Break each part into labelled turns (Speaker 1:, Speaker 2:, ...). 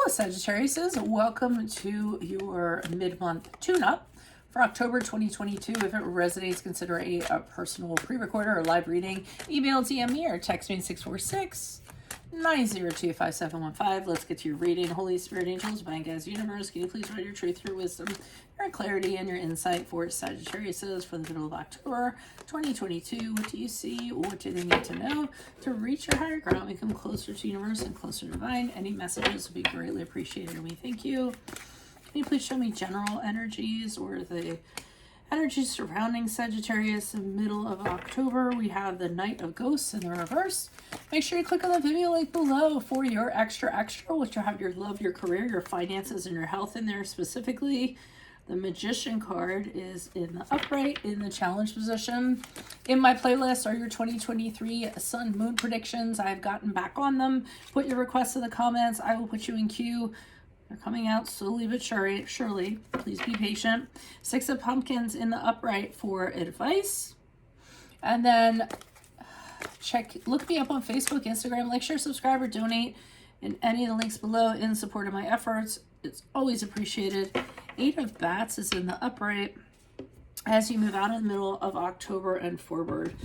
Speaker 1: Hello, Sagittarius. Welcome to your mid-month tune-up for October 2022. If it resonates, consider a personal pre-recorder or live reading. Email, DM me, or text me at 646-902-5715. Let's get to your reading. Holy Spirit, angels, divine guides, universe, can you please write your truth, your wisdom, your clarity, and your insight for Sagittarius for the middle of October 2022. What do you see? What do they need to know to reach your higher ground, become closer to universe and closer to divine? Any messages would be greatly appreciated, and we thank you. Can you please show me general energies or the energies surrounding Sagittarius in the middle of October? We have the Knight of Ghosts in the reverse. Make sure you click on the video link below for your extra, which will have your love, your career, your finances, and your health in there specifically. The Magician card is in the upright, in the challenge position. In my playlist are your 2023 Sun Moon predictions. I've gotten back on them. Put your requests in the comments. I will put you in queue. They're coming out slowly but surely. Please be patient. Six of Pumpkins in the upright for advice. And then look me up on Facebook, Instagram, like, share, subscribe, or donate in any of the links below in support of my efforts. It's always appreciated. Eight of Bats is in the upright as you move out in the middle of October and forward.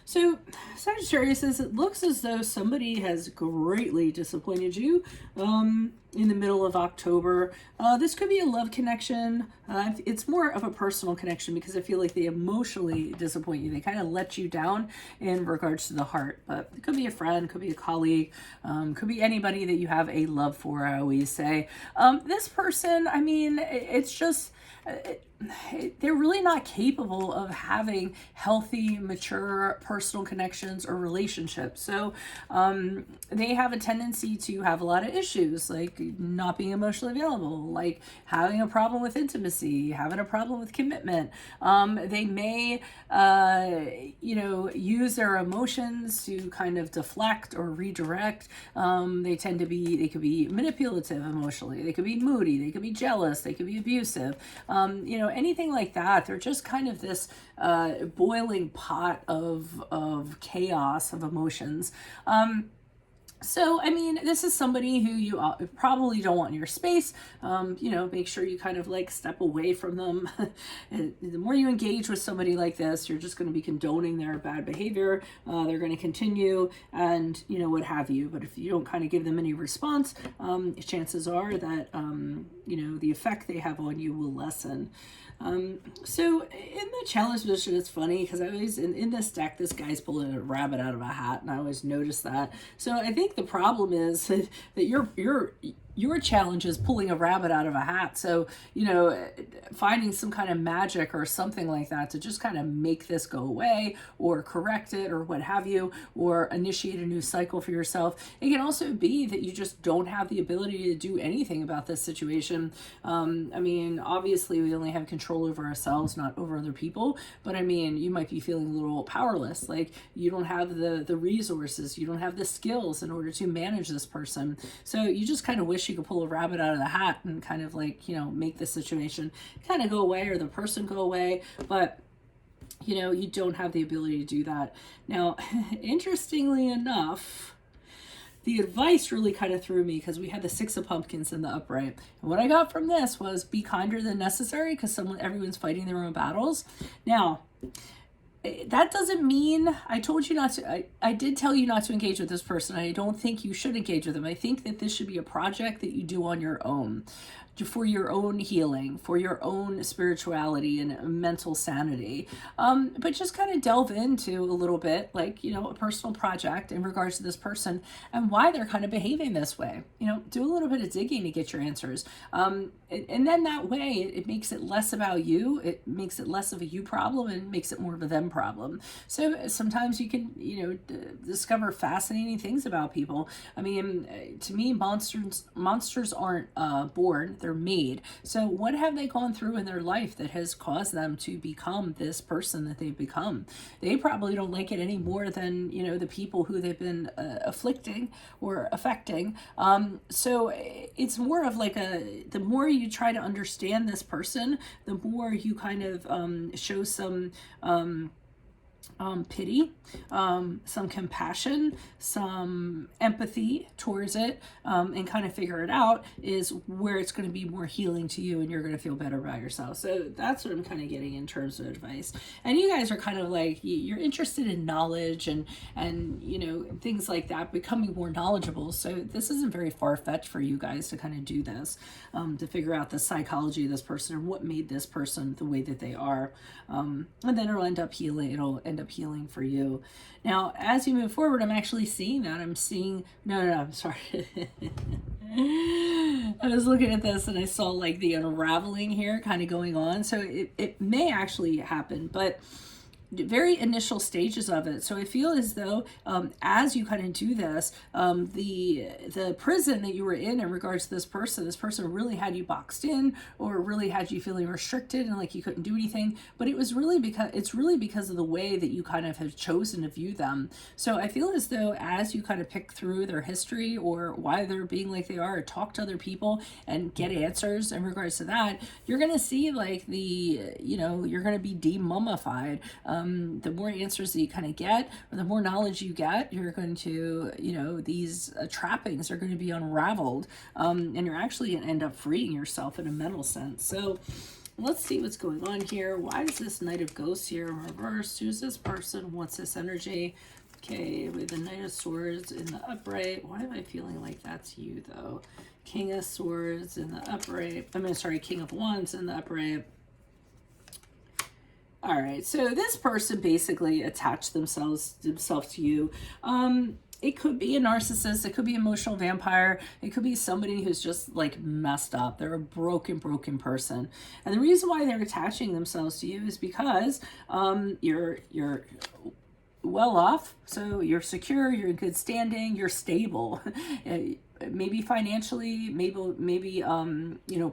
Speaker 1: So Sagittarius says it looks as though somebody has greatly disappointed you in the middle of October. This could be a love connection. It's more of a personal connection because I feel like they emotionally disappoint you. They kind of let you down in regards to the heart. But it could be a friend, could be a colleague, could be anybody that you have a love for, I always say. This person, I mean, it's just... they're really not capable of having healthy, mature personal connections or relationships. So they have a tendency to have a lot of issues, like not being emotionally available, like having a problem with intimacy, having a problem with commitment. They may, use their emotions to kind of deflect or redirect. They could be manipulative emotionally. They could be moody. They could be jealous. They could be abusive. Anything like that. They're just kind of this boiling pot of chaos of emotions. So, I mean, this is somebody who you probably don't want in your space. Make sure you kind of like step away from them. The more you engage with somebody like this, you're just going to be condoning their bad behavior. They're going to continue and, what have you. But if you don't kind of give them any response, chances are that, the effect they have on you will lessen. So in the challenge position, it's funny because I always, in this deck, this guy's pulling a rabbit out of a hat, and I always notice that. So I think the problem is that your challenge is pulling a rabbit out of a hat. So, finding some kind of magic or something like that to just kind of make this go away or correct it or what have you, or initiate a new cycle for yourself. It can also be that you just don't have the ability to do anything about this situation. Obviously we only have control over ourselves, not over other people. But you might be feeling a little powerless, like you don't have the resources, you don't have the skills in order to manage this person. So you just kind of wish you could pull a rabbit out of the hat and kind of make the situation kind of go away or the person go away. But you don't have the ability to do that. Now, interestingly enough, the advice really kind of threw me because we had the Six of Pumpkins in the upright. And what I got from this was be kinder than necessary because everyone's fighting their own battles. Now, that doesn't mean I told you not to. I did tell you not to engage with this person. I don't think you should engage with them. I think that this should be a project that you do on your own, for your own healing, for your own spirituality and mental sanity. But just kind of delve into a little bit, a personal project in regards to this person and why they're kind of behaving this way. Do a little bit of digging to get your answers. And then that way it makes it less about you. It makes it less of a you problem and makes it more of a them problem. So sometimes you can, discover fascinating things about people. To me, monsters aren't born. They're made. So what have they gone through in their life that has caused them to become this person that they've become? They probably don't like it any more than, the people who they've been afflicting or affecting. So it's more of the more you try to understand this person, the more you kind of show some pity, some compassion, some empathy towards it, and kind of figure it out is where it's going to be more healing to you and you're going to feel better about yourself. So that's what I'm kind of getting in terms of advice. And you guys are kind of like, you're interested in knowledge and you know, things like that, becoming more knowledgeable. So this isn't very far-fetched for you guys to kind of do this, to figure out the psychology of this person and what made this person the way that they are. And then it'll end up healing for you. Now, as you move forward, I'm actually seeing that. I'm seeing, no, I'm sorry. I was looking at this and I saw like the unraveling here kind of going on. So it may actually happen, but very initial stages of it. So I feel as though as you kind of do this, the prison that you were in regards to this person really had you boxed in, or really had you feeling restricted and like you couldn't do anything. But it's really because of the way that you kind of have chosen to view them. So I feel as though as you kind of pick through their history or why they're being like they are, or talk to other people and get answers in regards to that, you're going to see like you're going to be demummified. The more answers that you kind of get, or the more knowledge you get, you're going to, these trappings are going to be unraveled, and you're actually going to end up freeing yourself in a mental sense. So let's see what's going on here. Why is this Knight of Ghosts here in reverse? Who's this person? What's this energy? Okay, with the Knight of Swords in the upright. Why am I feeling like that's you, though? King of Swords in the upright. King of Wands in the upright. All right, so this person basically attached themselves to you. It could be a narcissist. It could be an emotional vampire. It could be somebody who's just like messed up. They're a broken person. And the reason why they're attaching themselves to you is because you're well off, so you're secure, you're in good standing, you're stable. Maybe financially, maybe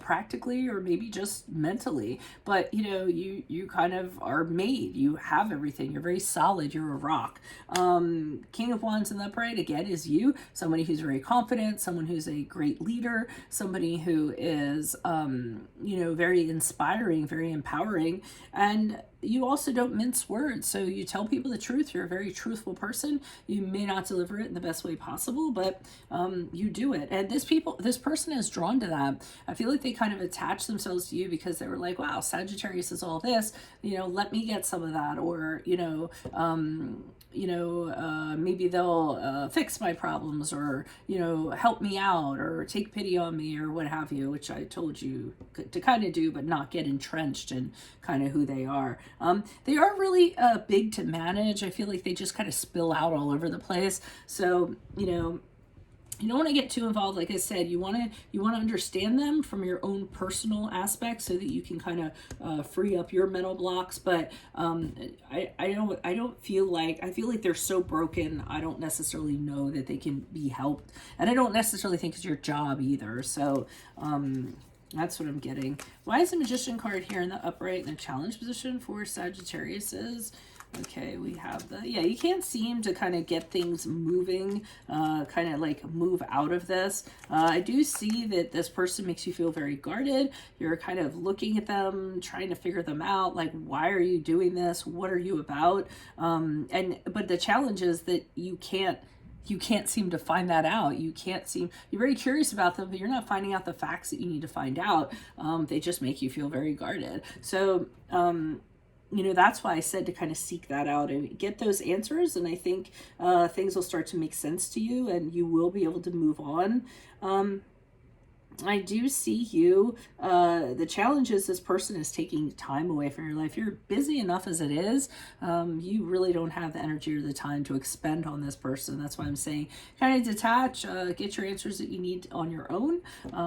Speaker 1: practically, or maybe just mentally, but you kind of are made, you have everything, you're very solid, you're a rock. King of Wands in the upright again is you, somebody who's very confident, someone who's a great leader, somebody who is very inspiring, very empowering, and you also don't mince words. So you tell people the truth. You're a very truthful person. You may not deliver it in the best way possible, but you do it. And this person is drawn to that. I feel like they kind of attach themselves to you because they were like, wow, Sagittarius is all this, let me get some of that. Or, maybe they'll fix my problems, or, help me out, or take pity on me, or what have you, which I told you to kind of do, but not get entrenched in kind of who they are. They are really big to manage. I feel like they just kind of spill out all over the place. So, you don't want to get too involved. Like I said, you want to understand them from your own personal aspects so that you can kind of free up your mental blocks. But I feel like they're so broken. I don't necessarily know that they can be helped, and I don't necessarily think it's your job either. So that's what I'm getting. Why is the Magician card here in the upright in the challenge position for Sagittarius? Okay, we have you can't seem to kind of get things moving, kind of like move out of this. I do see that this person makes you feel very guarded. You're kind of looking at them, trying to figure them out, like, why are you doing this? What are you about? But the challenge is that you can't seem to find that out. You're very curious about them, but you're not finding out the facts that you need to find out. They just make you feel very guarded. So, that's why I said to kind of seek that out and get those answers. And I think things will start to make sense to you and you will be able to move on. I do see you. The challenge is this person is taking time away from your life. You're busy enough as it is. You really don't have the energy or the time to expend on this person. That's why I'm saying kind of detach, get your answers that you need on your own,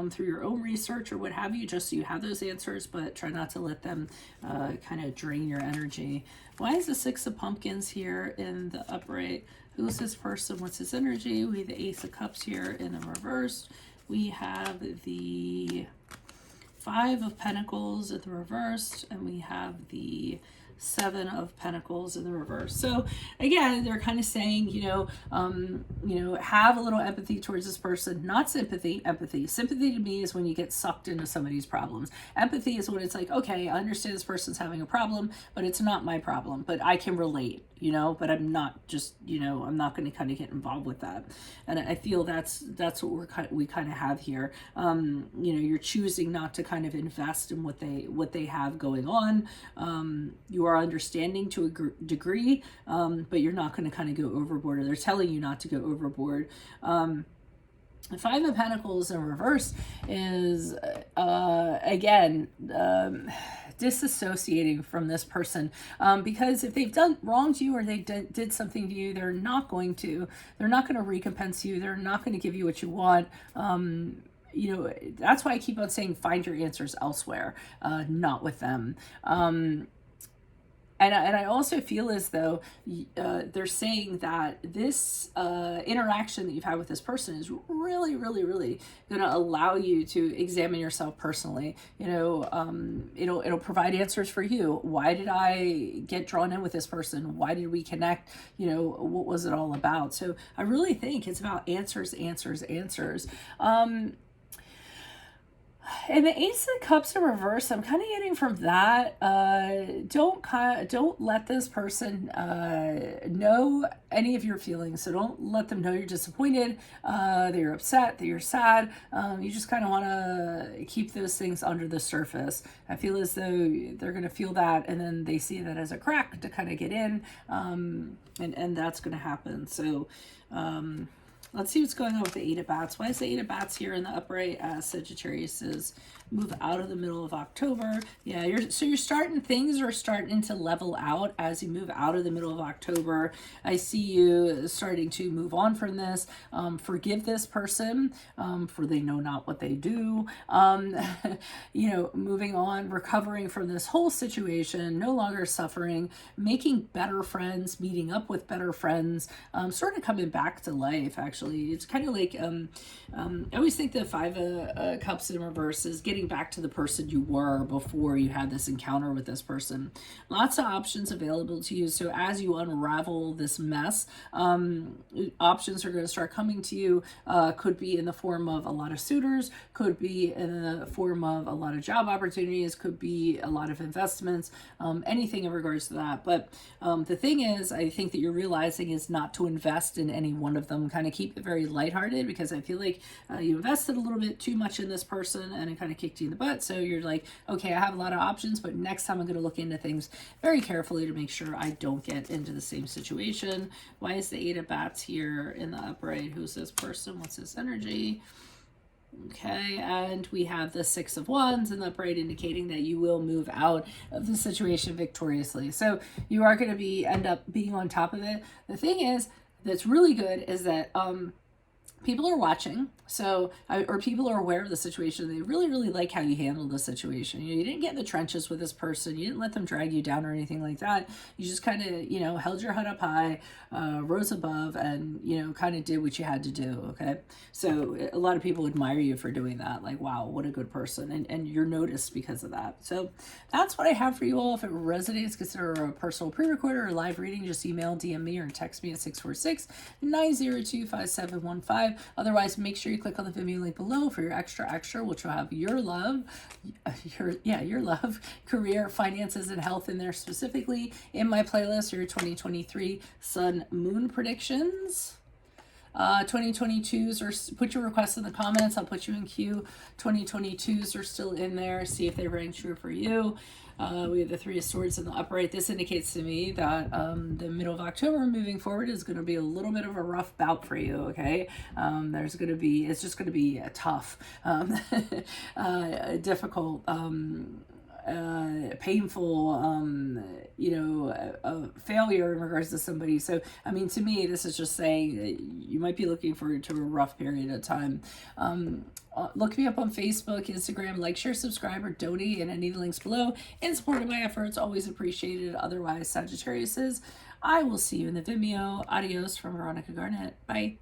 Speaker 1: through your own research or what have you, just so you have those answers, but try not to let them kind of drain your energy. Why is the Six of Pumpkins here in the upright? Who's this person? What's his energy? We have the Ace of Cups here in the reverse. We have the Five of Pentacles in the reversed, and we have the Seven of Pentacles in the reverse. So again, they're kind of saying, have a little empathy towards this person, not sympathy, empathy. Sympathy to me is when you get sucked into somebody's problems. Empathy is when it's like, okay, I understand this person's having a problem, but it's not my problem, but I can relate, but I'm not just, I'm not going to kind of get involved with that. And I feel that's what we kind of have here. You're choosing not to kind of invest in what they have going on. You are understanding to a degree, but you're not going to kind of go overboard, or they're telling you not to go overboard. Five of Pentacles in reverse is, again, disassociating from this person, because if they've wronged you, or they did something to you, they're not going to recompense you. They're not going to give you what you want. That's why I keep on saying, find your answers elsewhere, not with them. And I also feel as though they're saying that this interaction that you've had with this person is really, really, really going to allow you to examine yourself personally. It'll provide answers for you. Why did I get drawn in with this person? Why did we connect? What was it all about? So I really think it's about answers. And the Ace of Cups in reverse, I'm kind of getting from that, don't let this person know any of your feelings. So don't let them know you're disappointed, that you're upset, that you're sad. You just kind of want to keep those things under the surface. I feel as though they're going to feel that, and then they see that as a crack to kind of get in, and that's going to happen. So let's see what's going on with the Eight of Bats. Why is the Eight of Bats here in the upright? Sagittarius is move out of the middle of October. Yeah, you're starting, things are starting to level out as you move out of the middle of October. I see you starting to move on from this. Forgive this person, for they know not what they do. Moving on, recovering from this whole situation, no longer suffering, making better friends, meeting up with better friends, sort of coming back to life, actually. It's kind of like, I always think the Five of Cups in reverse is getting back to the person you were before you had this encounter with this person. Lots of options available to you. So as you unravel this mess, options are going to start coming to you. Could be in the form of a lot of suitors, could be in the form of a lot of job opportunities, could be a lot of investments, anything in regards to that. But the thing is, I think that you're realizing is not to invest in any one of them. Kind of keep it very lighthearted, because I feel like you invested a little bit too much in this person and it kind of kicked you in the butt. So you're like, okay, I have a lot of options, but next time I'm going to look into things very carefully to make sure I don't get into the same situation. Why is the Eight of Bats here in the upright? Who's this person? What's this energy? Okay, and we have the Six of Wands in the upright, indicating that you will move out of the situation victoriously. So you are going to end up being on top of it. The thing is, that's really good is that people are watching, or people are aware of the situation. They really, really like how you handled the situation. You didn't get in the trenches with this person. You didn't let them drag you down or anything like that. You just kind of, held your head up high, rose above, and, kind of did what you had to do, okay? So a lot of people admire you for doing that. Like, wow, what a good person. And you're noticed because of that. So that's what I have for you all. If it resonates, consider a personal pre-recorder or live reading. Just email, DM me, or text me at 646-902-5715. Otherwise, make sure you click on the Venmo link below for your extra, which will have your love, your love, career, finances, and health in there specifically. In my playlist, your 2023 Sun Moon predictions. 2022s, or put your requests in the comments. I'll put you in queue. 2022s are still in there. See if they rang true for you. We have the Three of Swords in the upright. This indicates to me that the middle of October moving forward is going to be a little bit of a rough bout for you, okay? It's just going to be tough, difficult, painful, failure in regards to somebody. So, I mean, to me, this is just saying that you might be looking forward to a rough period of time. Look me up on Facebook, Instagram, like, share, subscribe, or donate in any of the links below. In support of my efforts, always appreciated. Otherwise, Sagittarius, I will see you in the Vimeo. Adios from Veronica Garnet. Bye.